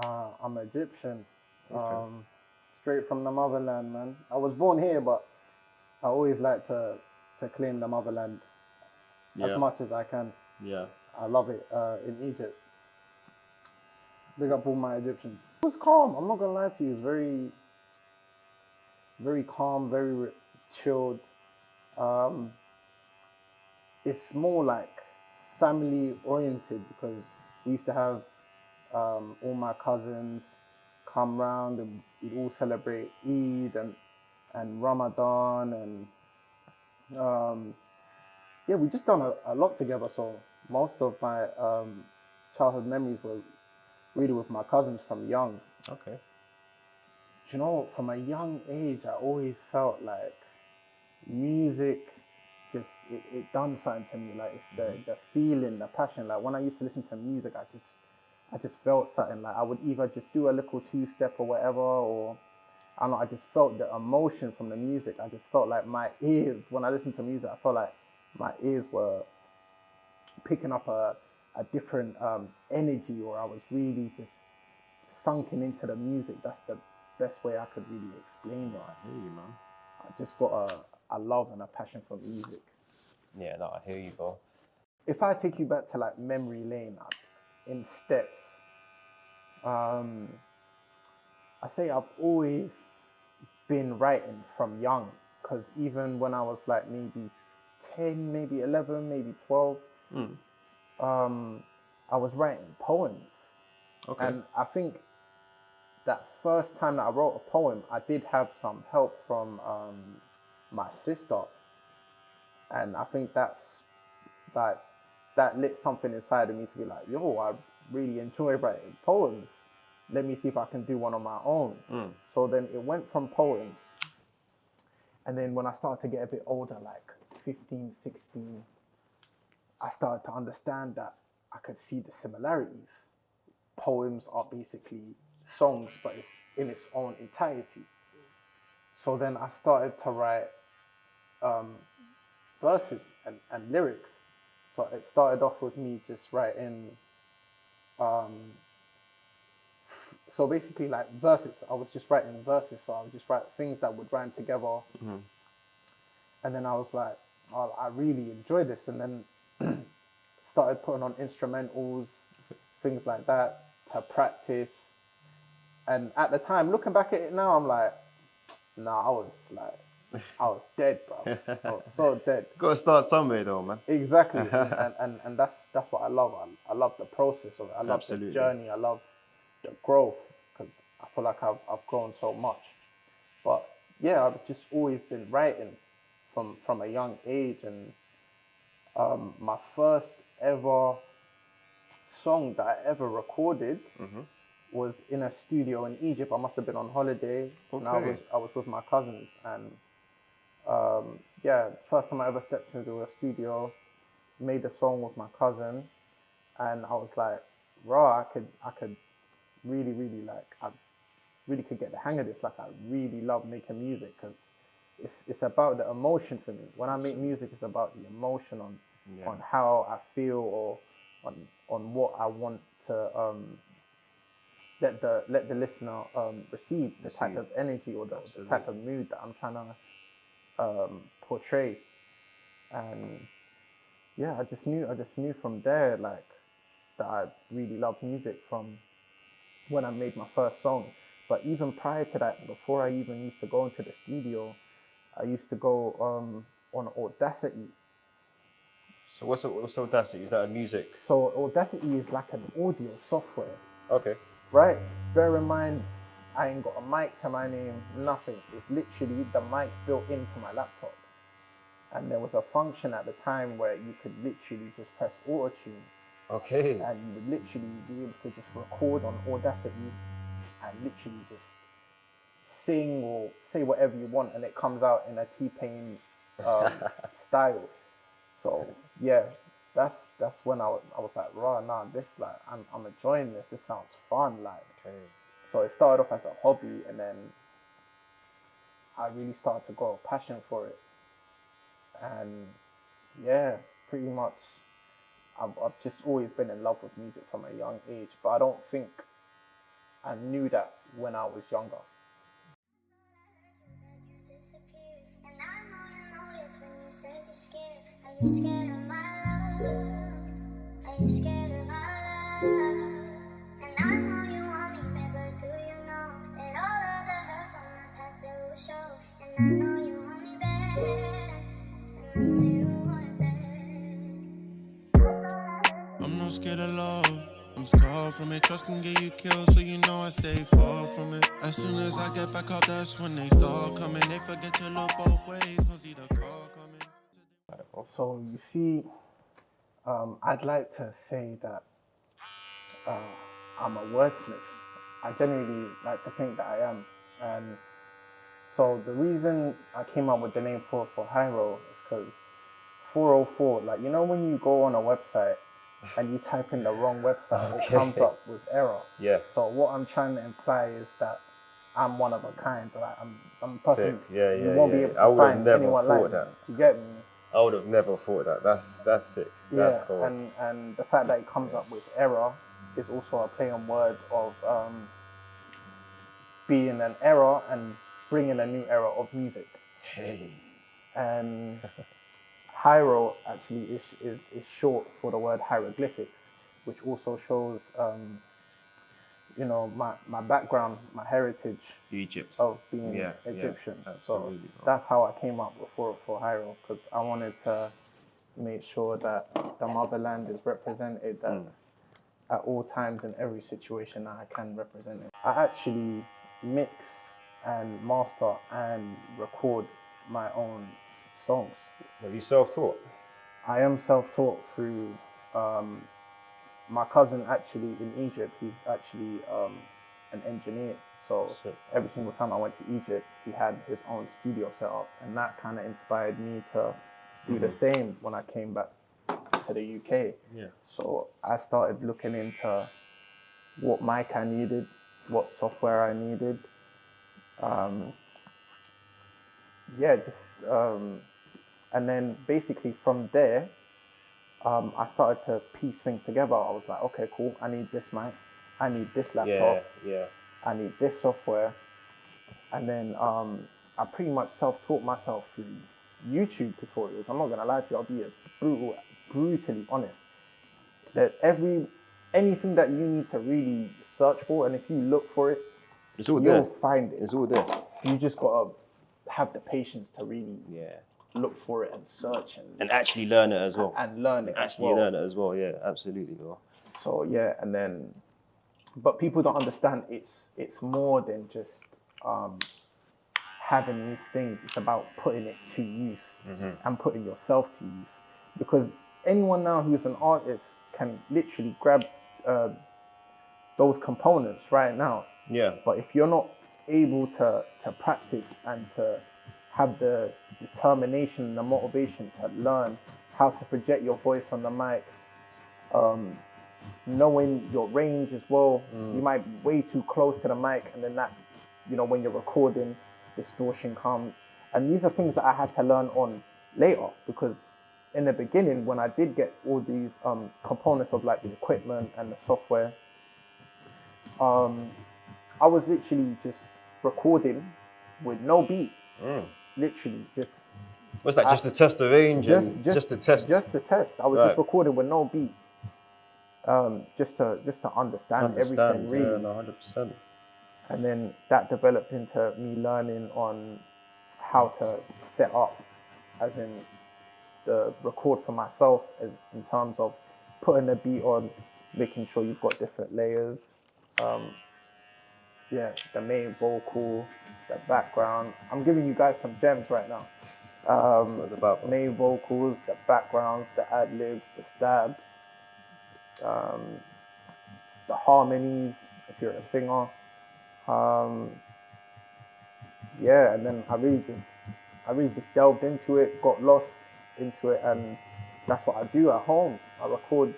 I'm Egyptian. Okay. Straight from the motherland, man. I was born here, but I always like to claim the motherland as Yeah. much as I can. Yeah. I love it. In Egypt, big up all my Egyptians. It was calm. I'm not gonna lie to you. It was very, very calm, very chilled. Um, it's more like family oriented because we used to have all my cousins come round and we'd all celebrate Eid and Ramadan and yeah, we just done a lot together. So most of my childhood memories were really with my cousins from young. Okay. You know, from a young age, I always felt like music it done something to me. Like it's the feeling, the passion. Like when I used to listen to music, I just felt something. Like I would either just do a little two step or whatever, or I don't know. I just felt the emotion from the music. I just felt like my ears when I listened to music. I felt like my ears were picking up a different energy, or I was really just sunken into the music. That's the best way I could really explain it. I hear you, man. I just got a love and a passion for music. Yeah, no, I hear you, bro. If I take you back to like memory lane in steps, I say I've always been writing from young because even when I was like maybe 10, maybe 11, maybe 12, I was writing poems. Okay. And I think that first time that I wrote a poem, I did have some help from my sister. And I think that's like, that lit something inside of me to be like, yo, I really enjoy writing poems. Let me see if I can do one on my own. So then it went from poems. And then when I started to get a bit older, like 15, 16, I started to understand that I could see the similarities. Poems are basically songs, but it's in its own entirety. So then I started to write verses and lyrics. So it started off with me just writing, so basically like verses. I was just writing verses. So I would just write things that would rhyme together. And then I was like, oh, I really enjoy this. And then started putting on instrumentals, things like that to practice. And at the time, looking back at it now, I'm like, nah, I was dead, bro. I was so dead. Gotta start somewhere, though, man. Exactly. and that's what I love. I love the process of it. I love Absolutely. the journey. I love the growth because I feel like I've grown so much. But yeah, I've just always been writing from a young age. And my first ever song that I ever recorded was in a studio in Egypt. I must have been on holiday. And Okay. I was with my cousins. And yeah, first time I ever stepped into a studio, made a song with my cousin. And I was like, raw, I could really, really like, I really could get the hang of this. Like I really love making music because it's about the emotion for me. When I make music, it's about the emotion on how I feel or on what I want to let the listener receive, the type of energy or the type of mood that I'm trying to portray. And yeah, I just knew from there like that I really loved music from when I made my first song. But even prior to that, before I even used to go into the studio, I used to go on Audacity. So what's Audacity? Is that a music? So Audacity is like an audio software. Okay. Right? Bear in mind, I ain't got a mic to my name, nothing. It's literally the mic built into my laptop. And there was a function at the time where you could literally just press auto-tune. Okay. And you would literally be able to just record on Audacity and literally just sing or say whatever you want, and it comes out in a T-Pain style. So yeah, that's when I was like, raw, nah, this like I'm enjoying this. This sounds fun, like. Okay. So it started off as a hobby, and then I really started to grow a passion for it. And yeah, pretty much, I've just always been in love with music from a young age. But I don't think and knew that when I was younger. Are you scared of my love? Are you scared of our love? And I know you want me back, but do you know that all of the hurt from the past that will show? And I know you want me back, and I know you want it back. I'm not scared of love. I'm scarred from it. Trust can get you killed, so you know I stay far from it. As soon as I get back up, that's when they start coming. They forget to look both ways, gon' see the car coming. So you see, I'd like to say that I'm a wordsmith. I genuinely like to think that I am. And so the reason I came up with the name 4o4 Heiro is because 404, like, you know, when you go on a website and you type in the wrong website, it comes up with error. Yeah. So what I'm trying to imply is that I'm one of a kind. Like I'm a person. Sick. Yeah, you won't be able to I would have find never anyone thought like that. me. You get me? I would have never thought that. That's sick. That's cool. And the fact that it comes up with error is also a play on word of being an error and bringing a new era of music. Hey. And Hyrole actually is short for the word hieroglyphics, which also shows you know, my background, my heritage Egypt. of being Egyptian. Yeah, so that's how I came up with 4o4 Heiro, because I wanted to make sure that the motherland is represented at all times in every situation that I can represent it. I actually mix and master and record my own songs. Are you self-taught? I am self-taught through my cousin actually in Egypt. He's actually an engineer. So every single time I went to Egypt, he had his own studio set up, and that kind of inspired me to do the same when I came back to the UK. Yeah. So I started looking into what mic I needed, what software I needed. And then basically from there, I started to piece things together. I was like, okay, cool. I need this mic. I need this laptop. Yeah. I need this software. And then I pretty much self-taught myself through YouTube tutorials. I'm not gonna lie to you. I'll be brutally honest. That anything that you need to really search for, and if you look for it, it's all there. You'll find it. It's all there. You just gotta have the patience to really look for it and search and actually learn it as well. And learn it learn it as well. Yeah, absolutely, bro. So yeah, and then, but people don't understand. It's more than just having these things. It's about putting it to use and putting yourself to use. Because anyone now who's an artist can literally grab those components right now. Yeah. But if you're not able to practice and to have the determination and the motivation to learn how to project your voice on the mic, knowing your range as well. You might be way too close to the mic, and then that, you know, when you're recording, distortion comes. And these are things that I had to learn on later, because in the beginning, when I did get all these components of like the equipment and the software, I was literally just recording with no beat. Literally just. What's that? Just to test the range and just to test. Just to test. I was just recording with no beat. Just to understand everything really. Yeah, 100%. And then that developed into me learning on how to set up, as in the record for myself, as in terms of putting the beat on, making sure you've got different layers. The main vocal, the background. I'm giving you guys some gems right now. That's what it's about. Main vocals, the backgrounds, the ad-libs, the stabs, the harmonies, if you're a singer. And then I really just delved into it, got lost into it, and that's what I do at home. I record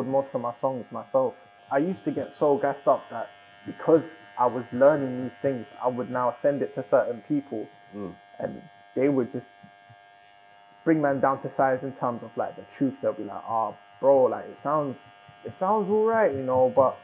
most of my songs myself. I used to get so gassed up that because I was learning these things, I would now send it to certain people, and they would just bring man down to size in terms of like the truth. They'll be like, "Oh, bro, like it sounds all right, you know, but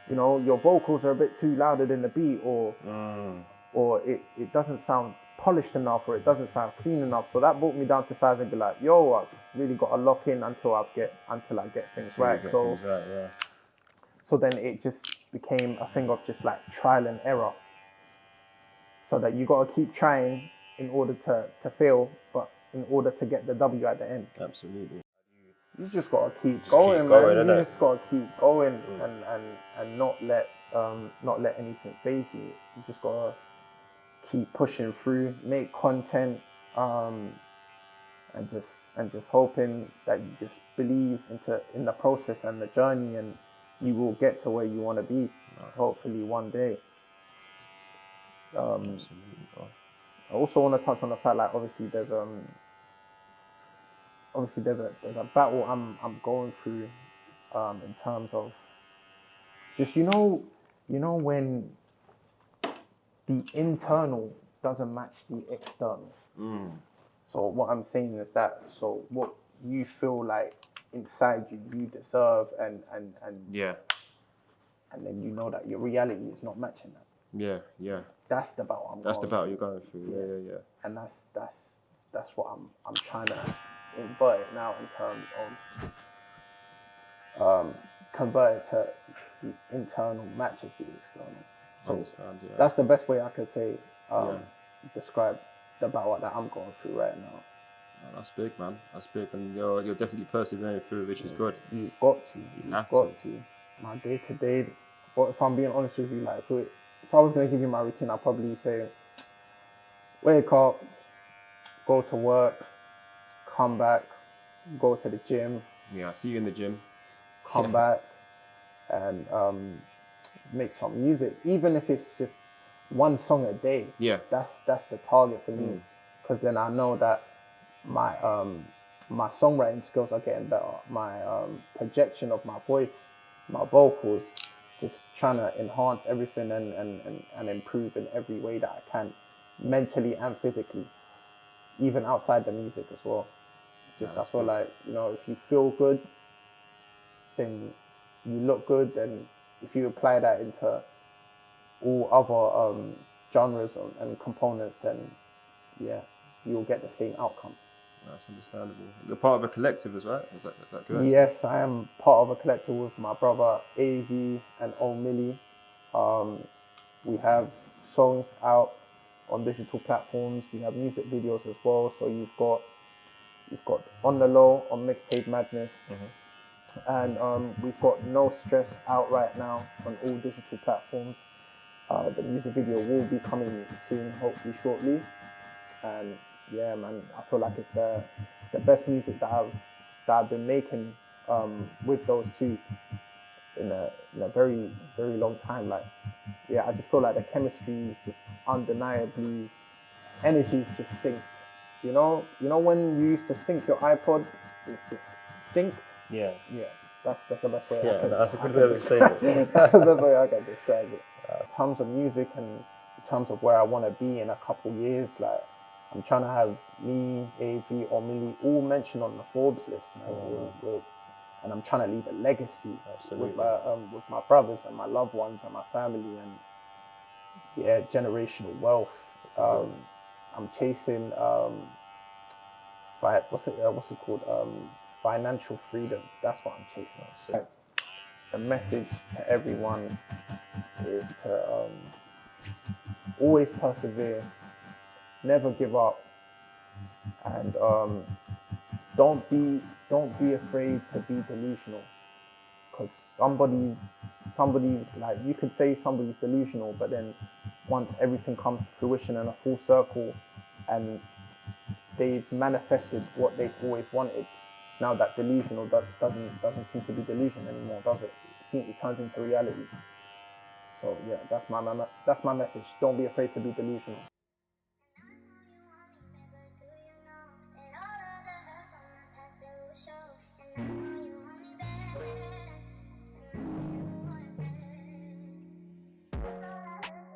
you know, your vocals are a bit too louder than the beat, or it doesn't sound polished enough, or it doesn't sound clean enough. So that brought me down to size and be like, yo, I've really got to lock in until I get things right. So then it just became a thing of just like trial and error. So that you got to keep trying in order to fail, but in order to get the W at the end. Absolutely. You just got to keep going, man. You just got to keep going and not let anything phase you. You just got to keep pushing through, make content, and just hoping that you just believe in the process and the journey, and you will get to where you want to be. Hopefully one day. Absolutely. I also want to touch on the fact, like, obviously there's a battle I'm going through in terms of just you know when the internal doesn't match the external. So what I'm saying is that, so what you feel like inside you deserve, and then you know that your reality is not matching that. Yeah. That's the battle That's the battle you're going through. Yeah. And that's what I'm trying to invert it now in terms of convert it to the internal matches the external. So understand, yeah. That's the best way I could say describe the battle that I'm going through right now. That's big, man. That's big, and you're definitely persevering through, which is good. You've got to. You have to. My day to day. But if I'm being honest with you, like, so if I was gonna give you my routine, I'd probably say, wake up, go to work, come back, go to the gym. Yeah, I see you in the gym. Come back and make some music, even if it's just one song a day. Yeah, that's the target for me, because then I know that my songwriting skills are getting better. My projection of my voice, my vocals, just trying to enhance everything and improve in every way that I can, mentally and physically, even outside the music as well. I feel like, you know, if you feel good, then you look good, and if you apply that into all other genres and components, then yeah, you'll get the same outcome. That's understandable. You're part of a collective as well, is that correct? Yes, I am part of a collective with my brother AV and Millie. We have songs out on digital platforms. We have music videos as well. So you've got On the Low on Mixtape Madness, and we've got No Stress out right now on all digital platforms. The music video will be coming soon, hopefully shortly. And yeah, man, I feel like it's the best music that I've been making with those two in a very, very long time. Like, yeah, I just feel like the chemistry is just undeniably, energy is just synced. You know when you used to sync your iPod, it's just synced. Yeah. That's the best way. Yeah, that's a good way of explaining it. That's the best way I can describe it. In terms of music and in terms of where I want to be in a couple years, like, I'm trying to have me, AV, or Millie all mentioned on the Forbes list now, and I'm trying to leave a legacy with my brothers and my loved ones and my family, and generational wealth. I'm chasing what's it called? Financial freedom. That's what I'm chasing. The message to everyone is to always persevere, never give up, and don't be afraid to be delusional. Because somebody's like, you could say somebody's delusional, but then once everything comes to fruition in a full circle and they've manifested what they've always wanted, now that delusional doesn't seem to be delusion anymore, does it? It turns into reality. So yeah, that's my message. Don't be afraid to be delusional.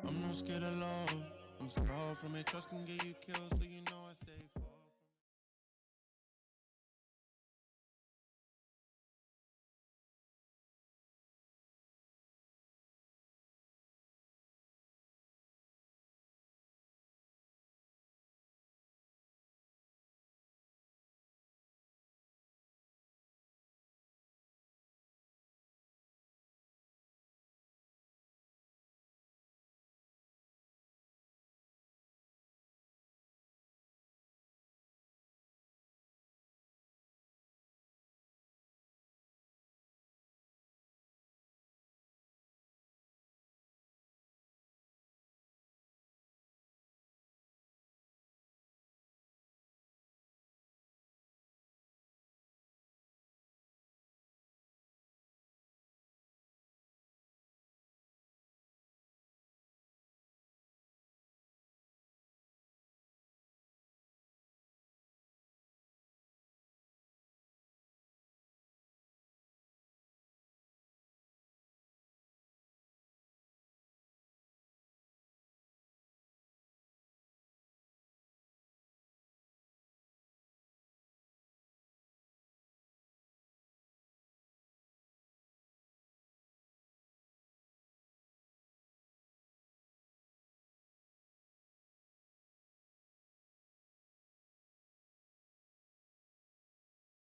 I'm not scared of love. I'm scarred from it. Trust can get you killed, so you know.